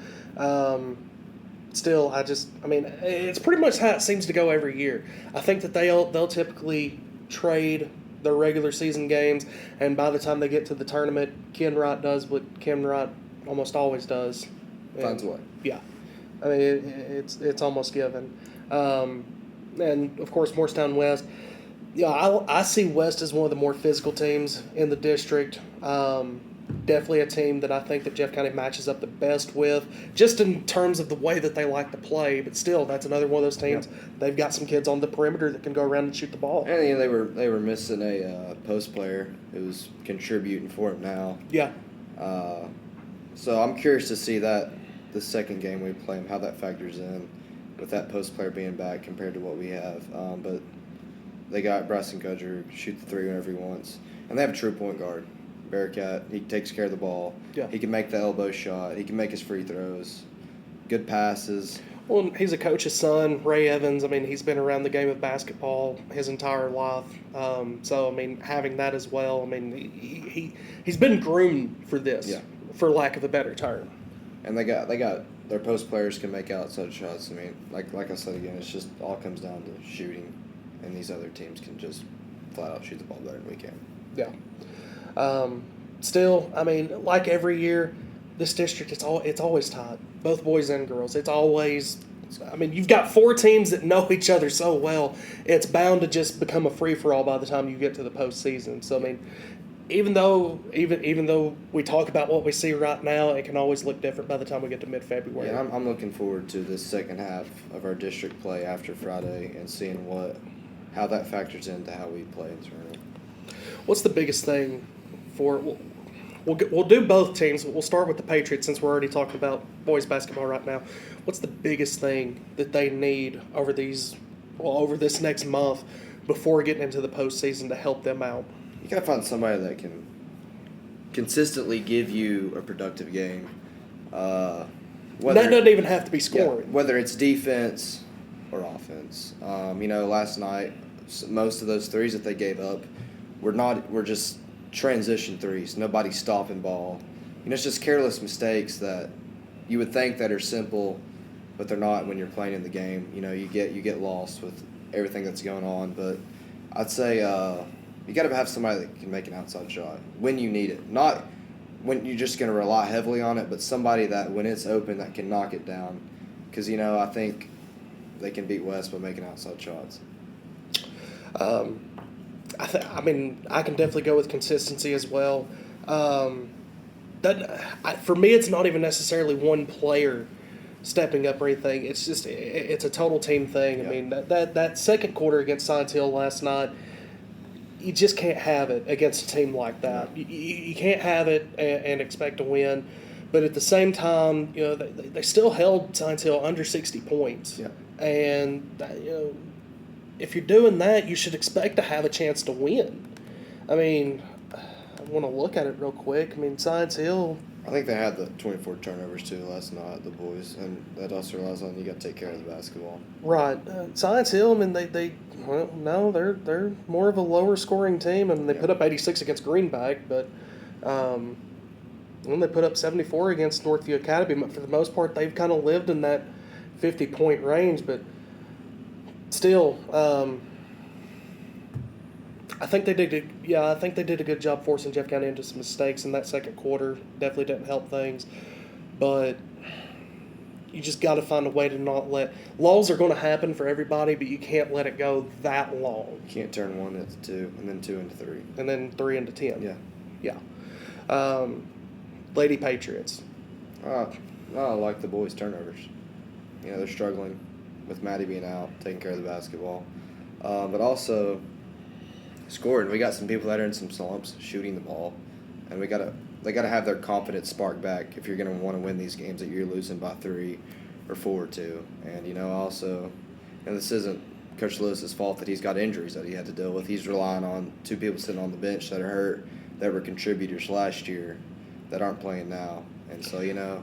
Still, I mean, it's pretty much how it seems to go every year. I think that they'll typically trade their regular season games, and by the time they get to the tournament, Ken Wright does what Ken Wright almost always does. Finds a way. Yeah. I mean, it's almost given. And, of course, Morristown West. Yeah, I see West as one of the more physical teams in the district. Definitely a team that I think that Jeff County matches up the best with, just in terms of the way that they like to play. But still, that's another one of those teams. Yep. They've got some kids on the perimeter that can go around and shoot the ball. And you know, they were missing a post player who's contributing for him now. Yeah. So I'm curious to see that the second game we play him, how that factors in with that post player being back compared to what we have. But they got Bryson Cudger shoot the 3 whenever he wants, and they have a true point guard. Bearcat, he takes care of the ball. Yeah. He can make the elbow shot. He can make his free throws. Good passes. Well, he's a coach's son, Ray Evans. I mean, he's been around the game of basketball his entire life. So, I mean, having that as well, I mean, he's been groomed for this, Yeah. for lack of a better term. And they got their post players can make outside shots. I mean, like I said again, it's just all comes down to shooting, and these other teams can just flat out shoot the ball better than we can. Yeah. Still, I mean, like every year, this district it's always tied. Both boys and girls. It's always. I mean, you've got 4 teams that know each other so well. It's bound to just become a free for all by the time you get to the postseason. So I mean, even though we talk about what we see right now, it can always look different by the time we get to mid-February. Yeah, I'm looking forward to the second half of our district play after Friday and seeing how that factors into how we play in tournament. What's the biggest thing for? We'll do both teams. We'll start with the Patriots since we're already talking about boys basketball right now. What's the biggest thing that they need over this next month before getting into the postseason to help them out? You gotta find somebody that can consistently give you a productive game. That doesn't even have to be scoring. Yeah, whether it's defense or offense. Last night most of those threes that they gave up were just transition threes. Nobody stopping ball. It's just careless mistakes that you would think that are simple, but they're not when you're playing in the game. You get lost with everything that's going on. But I'd say you got to have somebody that can make an outside shot when you need it. Not when you're just going to rely heavily on it, but somebody that when it's open that can knock it down. Because, I think they can beat West by making outside shots. I can definitely go with consistency as well. For me, it's not even necessarily one player stepping up or anything. It's just it's a total team thing. Yeah. I mean that second quarter against Science Hill last night, you just can't have it against a team like that. You can't have it and expect to win. But at the same time, they still held Science Hill under 60 points. Yeah. And if you're doing that, you should expect to have a chance to win. I mean, I want to look at it real quick. I mean, Science Hill. I think they had the 24 turnovers too last night, the boys, and that also relies on you got to take care of the basketball. Right, Science Hill. I mean, they're more of a lower scoring team. I mean, they put up 86 against Greenback, but when they put up 74 against Northview Academy, but for the most part, they've kind of lived in that 50-point range, but. Still, I think they did a good job forcing Jeff County into some mistakes in that second quarter. Definitely didn't help things, but you just got to find a way to not let lulls are going to happen for everybody, but you can't let it go that long. You can't turn 1 into 2 and then 2 into 3 and then 3 into 10. Yeah. Lady Patriots. I like the boys' turnovers. They're struggling with Maddie being out, taking care of the basketball. But also scoring. We got some people that are in some slumps, shooting the ball. And they gotta have their confidence spark back if you're gonna want to win these games that you're losing by 3 or 4 or 2. And also, this isn't Coach Lewis's fault that he's got injuries that he had to deal with. He's relying on 2 people sitting on the bench that are hurt, that were contributors last year, that aren't playing now. And so,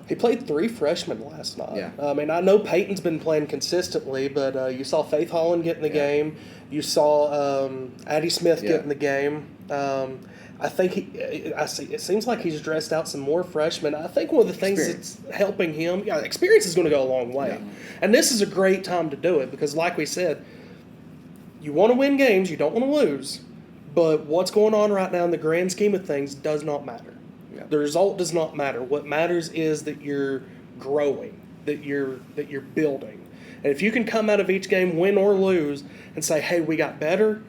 He played 3 freshmen last night. Yeah. I mean, I know Peyton's been playing consistently, but you saw Faith Holland get in the game. You saw Addie Smith get in the game. I think it seems like he's dressed out some more freshmen. I think one of the things that's helping him, experience is going to go a long way. Yeah. And this is a great time to do it because, like we said, you want to win games, you don't want to lose. But what's going on right now in the grand scheme of things does not matter. Yeah. The result does not matter. What matters is that you're growing, that you're building. And if you can come out of each game, win or lose, and say, hey, we got better,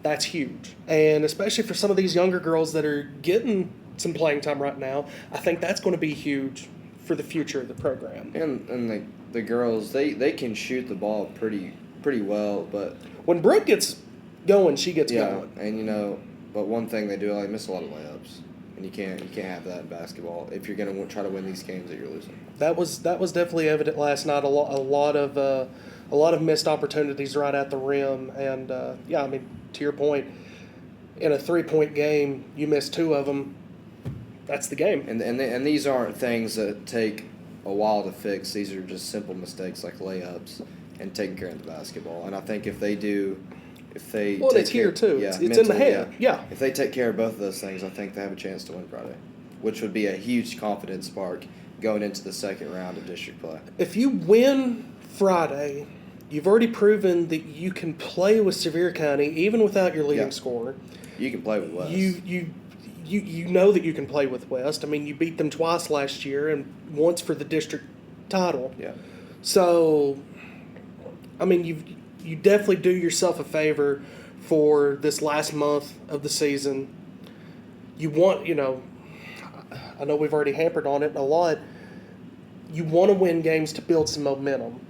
that's huge. And especially for some of these younger girls that are getting some playing time right now, I think that's going to be huge for the future of the program. And the girls, they can shoot the ball pretty well, but when Brooke gets going, she gets going. And but one thing they do, they miss a lot of layups. And you can't have that in basketball if you're going to try to win these games that you're losing. That was definitely evident last night. A lot of missed opportunities right at the rim, and I mean, to your point, in a 3-point game, you miss 2 of them. That's the game. And these aren't things that take a while to fix. These are just simple mistakes like layups and taking care of the basketball. And I think if they it's here too. It's in the head. Yeah. If they take care of both of those things, I think they have a chance to win Friday, which would be a huge confidence spark going into the second round of district play. If you win Friday, you've already proven that you can play with Sevier County even without your leading scorer. You can play with West. You know that you can play with West. I mean, you beat them twice last year and once for the district title. Yeah. So, I mean, you definitely do yourself a favor for this last month of the season. You want, I know we've already hampered on it a lot. You want to win games to build some momentum.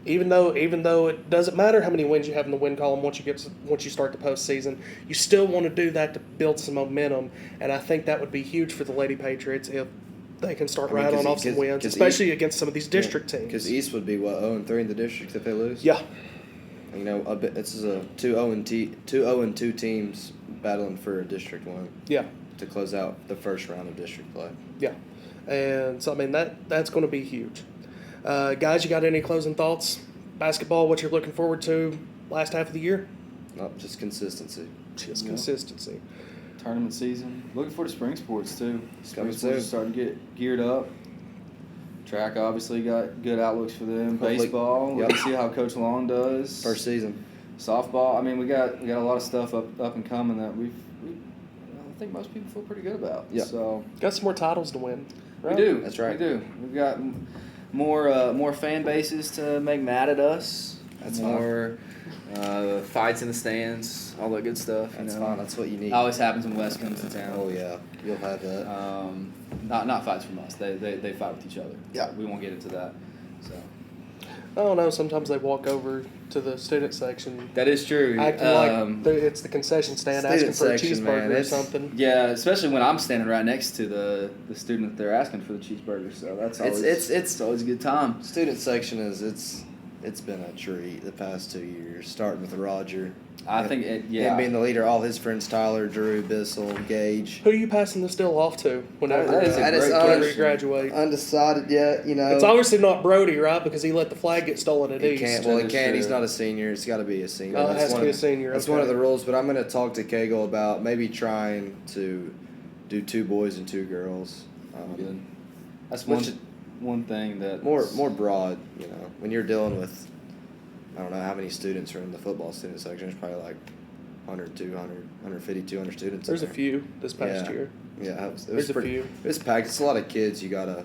Even though it doesn't matter how many wins you have in the win column once you start the postseason, you still want to do that to build some momentum. And I think that would be huge for the Lady Patriots if they can start rattling off some wins, especially against some of these district teams. Because East would be 0-3 in the district if they lose. Yeah. This is a 2-0-2 teams battling for a district win. Yeah. To close out the first round of district play. Yeah. And so, I mean, that's going to be huge. Guys, you got any closing thoughts? Basketball, what you're looking forward to last half of the year? No, just consistency. Just consistency. Tournament season. Looking forward to spring sports, too. Coming Spring sports soon. are starting to get geared up. Track obviously got good outlooks for them. Hopefully- Baseball, yep. we'll see how Coach Long does. First season. Softball. I mean, we got a lot of stuff up and coming that I think most people feel pretty good about. Yep. So Got some more titles to win. Right? we do. That's right. We do. We've got more fan bases to make mad at us. That's More fights in the stands, all that good stuff. That's fine. That's what you need. Always happens when West comes to town. Oh, yeah. You'll have that. Not fights from us. They fight with each other. Yeah. We won't get into that. So I don't know. Sometimes they walk over to the student section that is true. acting like it's the concession stand asking Student for a section, cheeseburger man, or it's- something. Yeah, especially when I'm standing right next to the student that they're asking for the cheeseburger. So that's always it's always a good time. Student section it's been a treat the past 2 years, starting with Roger. I think Him being the leader, all his friends Tyler, Drew, Bissell, Gage. Who are you passing the still off to whenever, That is a great whenever you question. graduate? Undecided yet, It's obviously not Brody, right? Because he let the flag get stolen at He East. can't. Well, he can't. He's not a senior. It's got to be a senior. Oh, it has to be a senior. That's okay. one of the rules. But I'm going to talk to Cagle about maybe trying to do 2 boys and 2 girls. Good. That's Which- one thing that More broad. When you're dealing with, I don't know how many students are in the football student section. There's probably like 100, 200, 150, 200 students. There's a in there. few this past Yeah. year. Yeah, it was There's a pretty. few. It was packed. It's a lot of kids. You gotta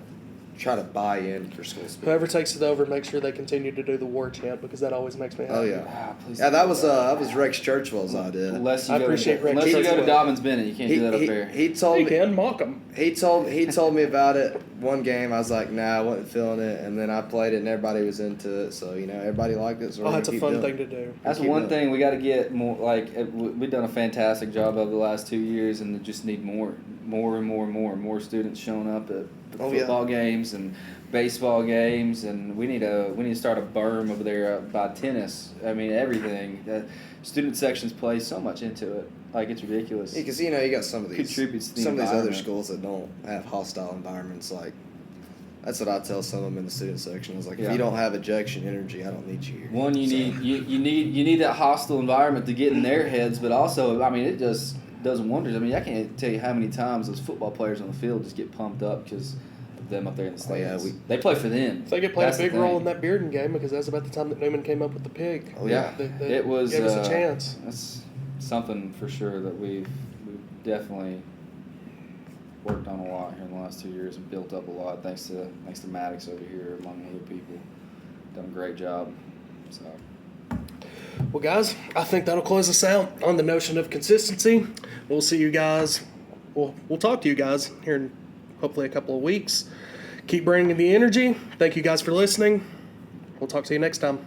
try to buy in for school speed. Whoever takes it over, make sure they continue to do the war chant because that always makes me happy. Oh yeah. Please Yeah, don't that do was Rex Churchwell's idea. Unless you I go appreciate to, Rex unless you go to Churchwell. Dobbins Bennett, you can't do that up there. He told You me can mock them. he told me about it one game. I was like, nah, I wasn't feeling it, and then I played it, and everybody was into it. So everybody liked it. So we're Oh, that's a gonna fun keep thing doing to do. That's Keep one going. thing we got to get more. Like we've done a fantastic job over the last 2 years, and just need more students showing up at Oh, yeah. football games and baseball games, and we need to start a berm over there by tennis. I mean everything. Student sections play so much into it. Like it's ridiculous. Because you got some of these Contributes to the some of these other environment. schools that don't have hostile environments. Like that's what I tell some of them in the student section. I was like, if Yeah. you don't have ejection energy, I don't need you here. One, you So- need that hostile environment to get in their heads, but also, I mean, it just does wonders. I mean, I can't tell you how many times those football players on the field just get pumped up because of them up there in the Oh, yeah, stands. They play for them. I think it played That's a the big role thing. in that Bearden game because that's about the time that Newman came up with the pig. Oh, yeah. That It was gave us a chance. That's something for sure that we've definitely worked on a lot here in the last 2 years and built up a lot thanks to Maddux over here among other people. Done a great job. So. Well, guys, I think that'll close us out on the notion of consistency. We'll see you guys. We'll talk to you guys here in hopefully a couple of weeks. Keep bringing the energy. Thank you guys for listening. We'll talk to you next time.